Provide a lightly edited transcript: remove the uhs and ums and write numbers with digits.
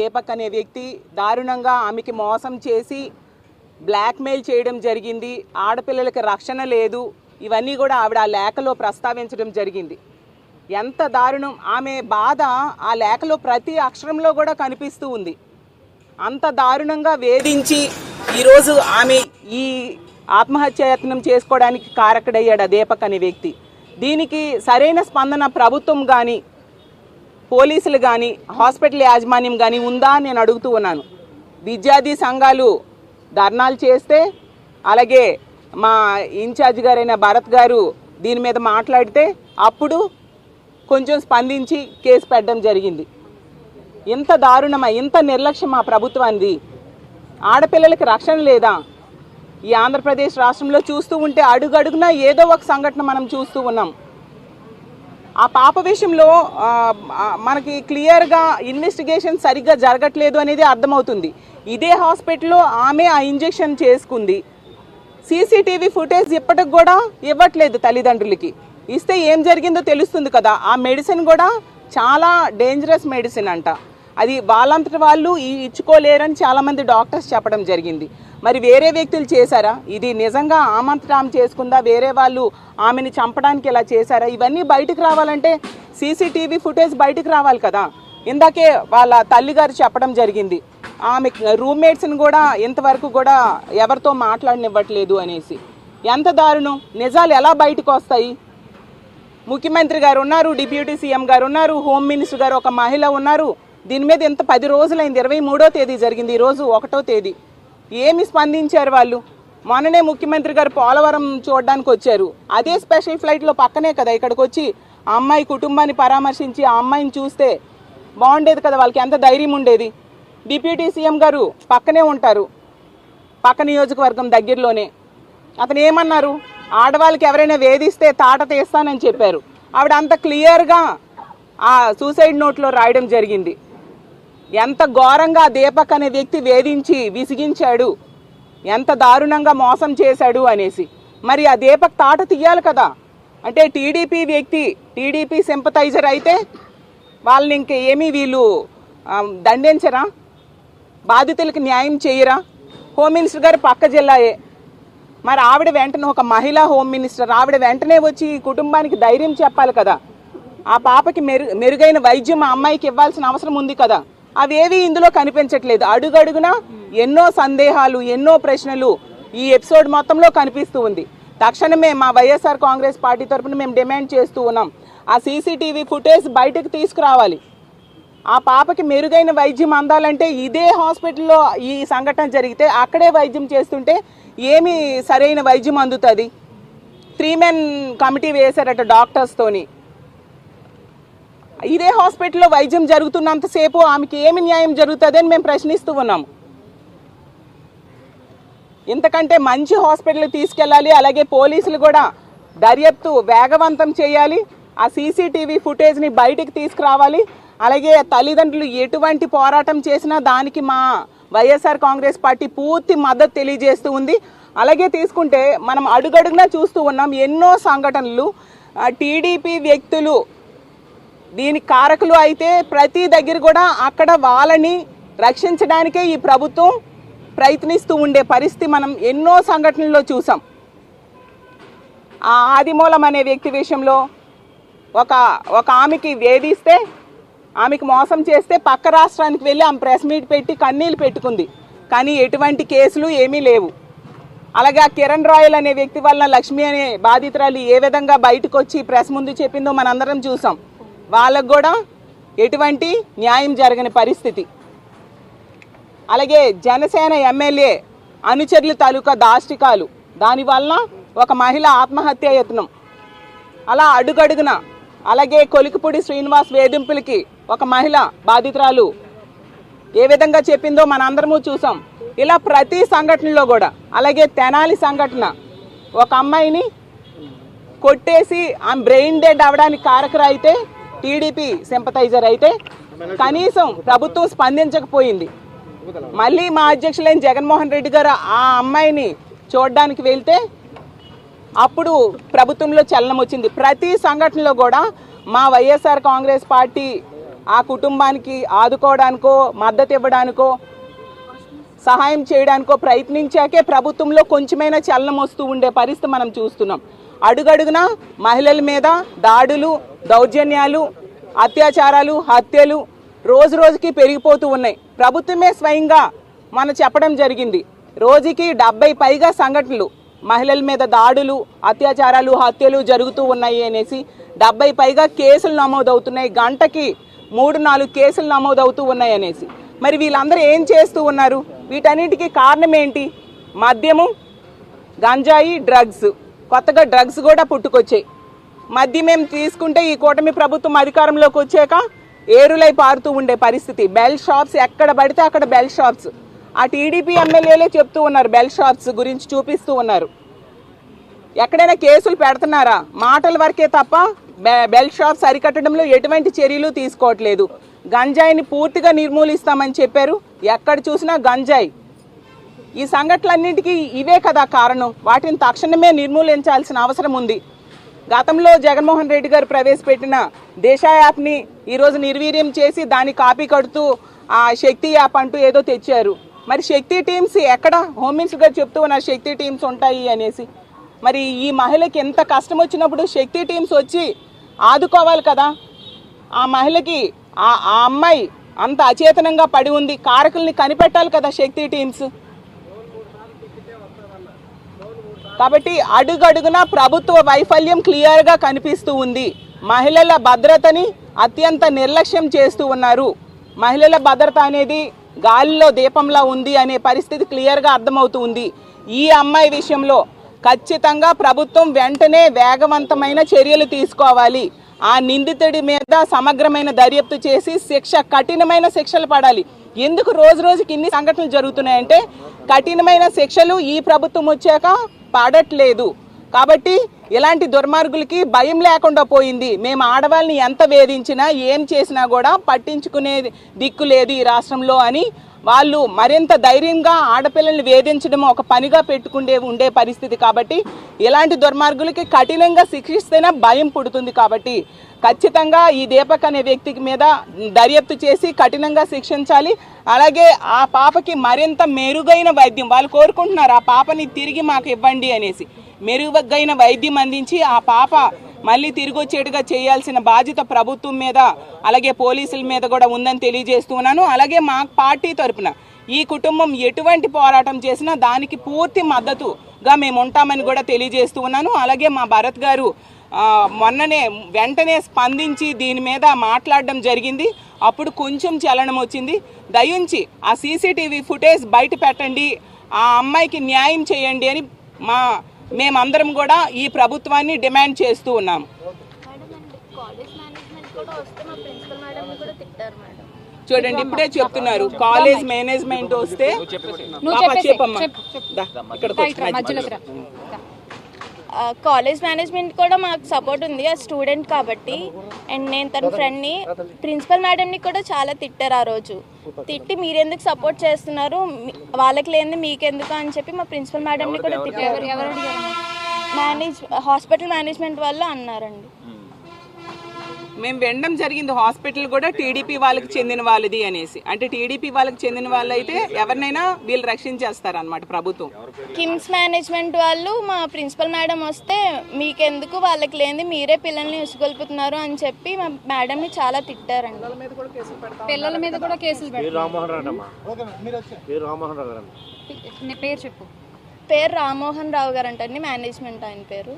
దీపక్ అనే వ్యక్తి దారుణంగా ఆమెకి మోసం చేసి బ్లాక్మెయిల్ చేయడం జరిగింది. ఆడపిల్లలకి రక్షణ లేదు. ఇవన్నీ కూడా ఆవిడ ఆ లేఖలో ప్రస్తావించడం జరిగింది. ఎంత దారుణం! ఆమె బాధ ఆ లేఖలో ప్రతి అక్షరంలో కూడా కనిపిస్తూ ఉంది. అంత దారుణంగా వేధించి ఈరోజు ఆమె ఈ ఆత్మహత్యాయత్నం చేసుకోవడానికి కారకుడయ్యాడు ఆ దీపక్ అనే వ్యక్తి. దీనికి సరైన స్పందన ప్రభుత్వం కానీ, పోలీసులు కానీ, హాస్పిటల్ యాజమాన్యం కానీ ఉందా అని నేను అడుగుతూ ఉన్నాను. విద్యార్థి సంఘాలు ధర్నాలు చేస్తే, అలాగే మా ఇన్ఛార్జ్ గారైన భరత్ గారు దీని మీద మాట్లాడితే అప్పుడు కొంచెం స్పందించి కేసు పెట్టడం జరిగింది. ఇంత దారుణమా, ఇంత నిర్లక్ష్యమా ప్రభుత్వానికి? ఆడపిల్లలకి రక్షణ లేదా? ఈ ఆంధ్రప్రదేశ్ రాష్ట్రంలో చూస్తూ ఉంటే అడుగడుగునా ఏదో ఒక సంఘటన మనం చూస్తూ ఉన్నాం. ఆ పాప విషయంలో మనకి క్లియర్గా ఇన్వెస్టిగేషన్ సరిగ్గా జరగట్లేదు అనేది అర్థమవుతుంది. ఇదే హాస్పిటల్లో ఆమె ఆ ఇంజెక్షన్ చేసుకుంది. సీసీటీవీ ఫుటేజ్ ఇప్పటికి కూడా ఇవ్వట్లేదు తల్లిదండ్రులకి. ఇస్తే ఏం జరిగిందో తెలుస్తుంది కదా. ఆ మెడిసిన్ కూడా చాలా డేంజరస్ మెడిసిన్ అంట. అది వాళ్ళంతటి వాళ్ళు ఇచ్చుకోలేరని చాలామంది డాక్టర్స్ చెప్పడం జరిగింది. మరి వేరే వ్యక్తులు చేశారా? ఇది నిజంగా ఆమంతటా ఆమె చేసుకుందా? వేరే వాళ్ళు ఆమెని చంపడానికి ఇలా చేశారా? ఇవన్నీ బయటకు రావాలంటే సీసీటీవీ ఫుటేజ్ బయటకు రావాలి కదా. ఇందాకే వాళ్ళ తల్లిగారు చెప్పడం జరిగింది, ఆమె రూమ్మేట్స్ని కూడా ఇంతవరకు కూడా ఎవరితో మాట్లాడనివ్వట్లేదు అనేసి. ఎంత దారుణం! నిజాలు ఎలా బయటకు వస్తాయి? ముఖ్యమంత్రి గారు ఉన్నారు, డిప్యూటీ సీఎం గారు ఉన్నారు, హోమ్ మినిస్టర్ గారు ఒక మహిళ ఉన్నారు. దీని మీద ఇంత 10 రోజులైంది. 23వ తేదీ జరిగింది, ఈరోజు 1వ తేదీ. ఏమి స్పందించారు వాళ్ళు? మొన్ననే ముఖ్యమంత్రి గారు పోలవరం చూడడానికి వచ్చారు. అదే స్పెషల్ ఫ్లైట్లో పక్కనే కదా ఇక్కడికి వచ్చి ఆ అమ్మాయి కుటుంబాన్ని పరామర్శించి ఆ అమ్మాయిని చూస్తే బాగుండేది కదా. వాళ్ళకి ఎంత ధైర్యం ఉండేది. డిప్యూటీ సీఎం గారు పక్కనే ఉంటారు, పక్క నియోజకవర్గం దగ్గరలోనే. అతను ఏమన్నారు? ఆడవాళ్ళకి ఎవరైనా వేధిస్తే తాట తీస్తానని చెప్పారు. ఆవిడ అంత క్లియర్గా ఆ సూసైడ్ నోట్లో రాయడం జరిగింది. ఎంత ఘోరంగా దీపక్ అనే వ్యక్తి వేధించి విసిగించాడు, ఎంత దారుణంగా మోసం చేశాడు అనేసి. మరి ఆ దీపక్ తాట తీయాలి కదా. అంటే టీడీపీ వ్యక్తి, టీడీపీ సింపథైజర్ అయితే వాళ్ళని ఇంక ఏమీ వీళ్ళు దండించరా? బాధితులకు న్యాయం చేయరా? హోమ్ మినిస్టర్ గారు పక్క జిల్లాయే. మరి ఆవిడ వెంటనే, ఒక మహిళా హోమ్ మినిస్టర్, ఆవిడ వెంటనే వచ్చి ఈ కుటుంబానికి ధైర్యం చెప్పాలి కదా. ఆ పాపకి మెరుగైన వైద్యం ఆ అమ్మాయికి ఇవ్వాల్సిన అవసరం ఉంది కదా. అవేవి ఇందులో కనిపించట్లేదు. అడుగడుగునా ఎన్నో సందేహాలు, ఎన్నో ప్రశ్నలు ఈ ఎపిసోడ్ మొత్తంలో కనిపిస్తూ ఉంది. తక్షణమే మా వైఎస్ఆర్ కాంగ్రెస్ పార్టీ తరఫున మేము డిమాండ్ చేస్తూ ఉన్నాం, ఆ సీసీటీవీ ఫుటేజ్ బయటకు తీసుకురావాలి. ఆ పాపకి మెరుగైన వైద్యం అందాలంటే ఇదే హాస్పిటల్లో ఈ సంఘటన జరిగితే అక్కడే వైద్యం చేస్తుంటే ఏమి సరైన వైద్యం అందుతుంది? 3 men కమిటీ వేశారట డాక్టర్స్తోని. ఇదే హాస్పిటల్లో వైద్యం జరుగుతున్నంతసేపు ఆమెకి ఏమి న్యాయం జరుగుతుంది అని మేము ప్రశ్నిస్తూ ఉన్నాము. ఇంతకంటే మంచి హాస్పిటల్కి తీసుకెళ్ళాలి. అలాగే పోలీసులు కూడా దర్యాప్తు వేగవంతం చేయాలి. ఆ సీసీటీవీ ఫుటేజ్ని బయటికి తీసుకురావాలి. అలాగే తల్లిదండ్రులు ఎటువంటి పోరాటం చేసినా దానికి మా వైఎస్ఆర్ కాంగ్రెస్ పార్టీ పూర్తి మద్దతు తెలియజేస్తూ ఉంది. అలాగే తీసుకుంటే మనం అడుగడుగునా చూస్తూ ఉన్నాం ఎన్నో సంఘటనలు. టీడీపీ వ్యక్తులు దీని కారకులు అయితే ప్రతి దగ్గర కూడా అక్కడ వాళ్ళని రక్షించడానికే ఈ ప్రభుత్వం ప్రయత్నిస్తూ ఉండే పరిస్థితి మనం ఎన్నో సంఘటనల్లో చూసాం. ఆ ఆదిమూలం అనే వ్యక్తి విషయంలో ఒక ఆమెకి వేధిస్తే, ఆమెకు మోసం చేస్తే పక్క రాష్ట్రానికి వెళ్ళి ఆమె ప్రెస్ మీట్ పెట్టి కన్నీళ్ళు పెట్టుకుంది. కానీ ఎటువంటి కేసులు ఏమీ లేవు. అలాగే ఆ కిరణ్ రాయల్ అనే వ్యక్తి వల్ల లక్ష్మి అనే బాధితురాలు ఏ విధంగా బయటకు వచ్చి ప్రెస్ ముందు చెప్పిందో మనందరం చూసాం. వాళ్ళకు కూడా ఎటువంటి న్యాయం జరగని పరిస్థితి. అలాగే జనసేన ఎమ్మెల్యే అనుచరుల తాలూకా దాష్టికాలు, దానివల్ల ఒక మహిళ ఆత్మహత్యాయత్నం. అలా అడుగడుగున, అలాగే కొలికిపూడి శ్రీనివాస్ వేధింపులకి ఒక మహిళ బాధితురాలు ఏ విధంగా చెప్పిందో మనందరము చూసాం. ఇలా ప్రతి సంఘటనలో కూడా, అలాగే తెనాలి సంఘటన, ఒక అమ్మాయిని కొట్టేసి ఆమె బ్రెయిన్ డెడ్ అవడానికి కారకులు అయితే టీడీపీ సింపథైజర్ అయితే కనీసం ప్రభుత్వం స్పందించకపోయింది. మళ్ళీ మా అధ్యక్షులైన జగన్మోహన్ రెడ్డి గారు ఆ అమ్మాయిని చూడడానికి వెళ్తే అప్పుడు ప్రభుత్వంలో చలనం వచ్చింది. ప్రతి సంఘటనలో కూడా మా వైఎస్ఆర్ కాంగ్రెస్ పార్టీ ఆ కుటుంబానికి ఆదుకోవడానికో మద్దతు ఇవ్వడానికో సహాయం చేయడానికో ప్రయత్నించాకే ప్రభుత్వంలో కొంచెమైనా చలనం వస్తూ ఉండే పరిస్థితి మనం చూస్తున్నాం. అడుగడుగున మహిళల మీద దాడులు, దౌర్జన్యాలు, అత్యాచారాలు, హత్యలు రోజు రోజుకి పెరిగిపోతూ ఉన్నాయి. ప్రభుత్వమే స్వయంగా మనం చెప్పడం జరిగింది. రోజుకి 70 పైగా సంఘటనలు మహిళల మీద దాడులు, అత్యాచారాలు, హత్యలు జరుగుతూ ఉన్నాయి అనేసి 70 పైగా కేసులు నమోదవుతున్నాయి. గంటకి 3-4 కేసులు నమోదవుతూ ఉన్నాయి అనేసి. మరి వీళ్ళందరూ ఏం చేస్తూ ఉన్నారు? వీటన్నిటికీ కారణం ఏంటి? మద్యము, గంజాయి, డ్రగ్స్. కొత్తగా డ్రగ్స్ కూడా పుట్టుకొచ్చాయి. మద్యం మేము తీసుకుంటే ఈ కూటమి ప్రభుత్వం అధికారంలోకి వచ్చాక ఏరులై పారుతూ ఉండే పరిస్థితి. బెల్ షాప్స్ ఎక్కడ పడితే అక్కడ బెల్ షాప్స్. ఆ టీడీపీ ఎమ్మెల్యేలే చెప్తూ ఉన్నారు, బెల్ షాప్స్ గురించి చూపిస్తూ ఉన్నారు. ఎక్కడైనా కేసులు పెడుతున్నారా? మాటల వరకే తప్ప బెల్ షాప్స్ అరికట్టడంలో ఎటువంటి చర్యలు తీసుకోవట్లేదు. గంజాయిని పూర్తిగా నిర్మూలిస్తామని చెప్పారు. ఎక్కడ చూసినా గంజాయి. ఈ సంఘటనలన్నింటికీ ఇవే కదా కారణం. వాటిని తక్షణమే నిర్మూలించాల్సిన అవసరం ఉంది. గతంలో జగన్మోహన్ రెడ్డి గారు ప్రవేశపెట్టిన దిశ యాప్ని ఈరోజు నిర్వీర్యం చేసి దాన్ని కాపీ కడుతూ ఆ శక్తి యాప్ అంటూ ఏదో తెచ్చారు. మరి శక్తి టీమ్స్ ఎక్కడ? హోమ్ మినిస్టర్ గారు చెప్తూ ఉన్నారు శక్తి టీమ్స్ ఉంటాయి అనేసి. మరి ఈ మహిళకి ఎంత కష్టం వచ్చినప్పుడు శక్తి టీమ్స్ వచ్చి ఆదుకోవాలి కదా. ఆ మహిళకి ఆ అమ్మాయి అంత అచేతనంగా పడి ఉంది, కారకుల్ని కనిపెట్టాలి కదా శక్తి టీమ్స్. కాబట్టి అడుగడుగున ప్రభుత్వ వైఫల్యం క్లియర్గా కనిపిస్తూ ఉంది. మహిళల భద్రతని అత్యంత నిర్లక్ష్యం చేస్తూ ఉన్నారు. మహిళల భద్రత అనేది గాలిలో దీపంలా ఉంది అనే పరిస్థితి క్లియర్గా అర్థమవుతూ ఉంది. ఈ అమ్మాయి విషయంలో ఖచ్చితంగా ప్రభుత్వం వెంటనే వేగవంతమైన చర్యలు తీసుకోవాలి. ఆ నిందితుడి మీద సమగ్రమైన దర్యాప్తు చేసి కఠినమైన శిక్షలు పడాలి. ఎందుకు రోజు రోజుకి ఇన్ని సంఘటనలు జరుగుతున్నాయంటే కఠినమైన శిక్షలు ఈ ప్రభుత్వం వచ్చాక పడట్లేదు. కాబట్టి ఇలాంటి దుర్మార్గులకి భయం లేకుండా పోయింది. మేము ఆడవాళ్ళని ఎంత వేధించినా ఏం చేసినా కూడా పట్టించుకునే దిక్కు లేదు ఈ రాష్ట్రంలో అని వాళ్ళు మరింత ధైర్యంగా ఆడపిల్లల్ని వేధించడం ఒక పనిగా ఉండే పరిస్థితి. కాబట్టి ఇలాంటి దుర్మార్గులకి కఠినంగా శిక్షిస్తేనే భయం పుడుతుంది. కాబట్టి ఖచ్చితంగా ఈ దీపక్ అనే వ్యక్తికి మీద దర్యాప్తు చేసి కఠినంగా శిక్షించాలి. అలాగే ఆ పాపకి మరింత మెరుగైన వైద్యం వాళ్ళు కోరుకుంటున్నారు. ఆ పాపని తిరిగి మాకు ఇవ్వండి అనేసి మెరుగైన వైద్యం అందించి ఆ పాప మళ్ళీ తిరిగి వచ్చేట్టుగా చేయాల్సిన బాధ్యత ప్రభుత్వం మీద అలాగే పోలీసుల మీద కూడా ఉందని తెలియజేస్తున్నాను. అలాగే మా పార్టీ తరపున ఈ కుటుంబం ఎటువంటి పోరాటం చేసినా దానికి పూర్తి మద్దతుగా మేము ఉంటామని కూడా తెలియజేస్తూ ఉన్నాను. అలాగే మా భరత్ గారు వెంటనే స్పందించి దీని మీద మాట్లాడడం జరిగింది. అప్పుడు కొంచెం చలనం వచ్చింది. దయించి ఆ సీసీటీవీ ఫుటేజ్ బయట పెట్టండి, ఆ అమ్మాయికి న్యాయం చేయండి అని మేమందరం కూడా ఈ ప్రభుత్వాన్ని డిమాండ్ చేస్తూ ఉన్నాము. చూడండి ఇప్పుడే చెప్తున్నారు కాలేజ్ మేనేజ్మెంట్ వస్తే కాలేజ్ మేనేజ్మెంట్ కూడా మాకు సపోర్ట్ ఉంది ఆ స్టూడెంట్ కాబట్టి. అండ్ నేను తన ఫ్రెండ్ని ప్రిన్సిపల్ మేడంని కూడా చాలా తిట్టారు ఆ రోజు. తిట్టి మీరెందుకు సపోర్ట్ చేస్తున్నారు, వాళ్ళకి లేనిది మీకెందుకు అని చెప్పి మా ప్రిన్సిపల్ మేడంని కూడా తిట్టారు. హాస్పిటల్ మేనేజ్మెంట్ వల్ల అన్నారండి. మేము వినడం జరిగింది హాస్పిటల్ కూడా టీడీపీ వాళ్ళకి చెందిన వాళ్ళది అనేసి. అంటే టీడీపీ వాళ్ళకి చెందిన వాళ్ళు అయితే ఎవరినైనా వీళ్ళు రక్షించేస్తారనమాట ప్రభుత్వం. కిమ్స్ మేనేజ్మెంట్ వాళ్ళు మా ప్రిన్సిపల్ మేడం వస్తే మీకెందుకు, వాళ్ళకి లేనిది మీరే పిల్లల్ని ఉసుగొల్పుతున్నారు అని చెప్పి మా మేడంని చాలా తిట్టారండి. పిల్లల మీద కూడా కేసులు పేరు రామ్మోహన్ రావు గారు అంటండి మేనేజ్మెంట్ ఆయన పేరు.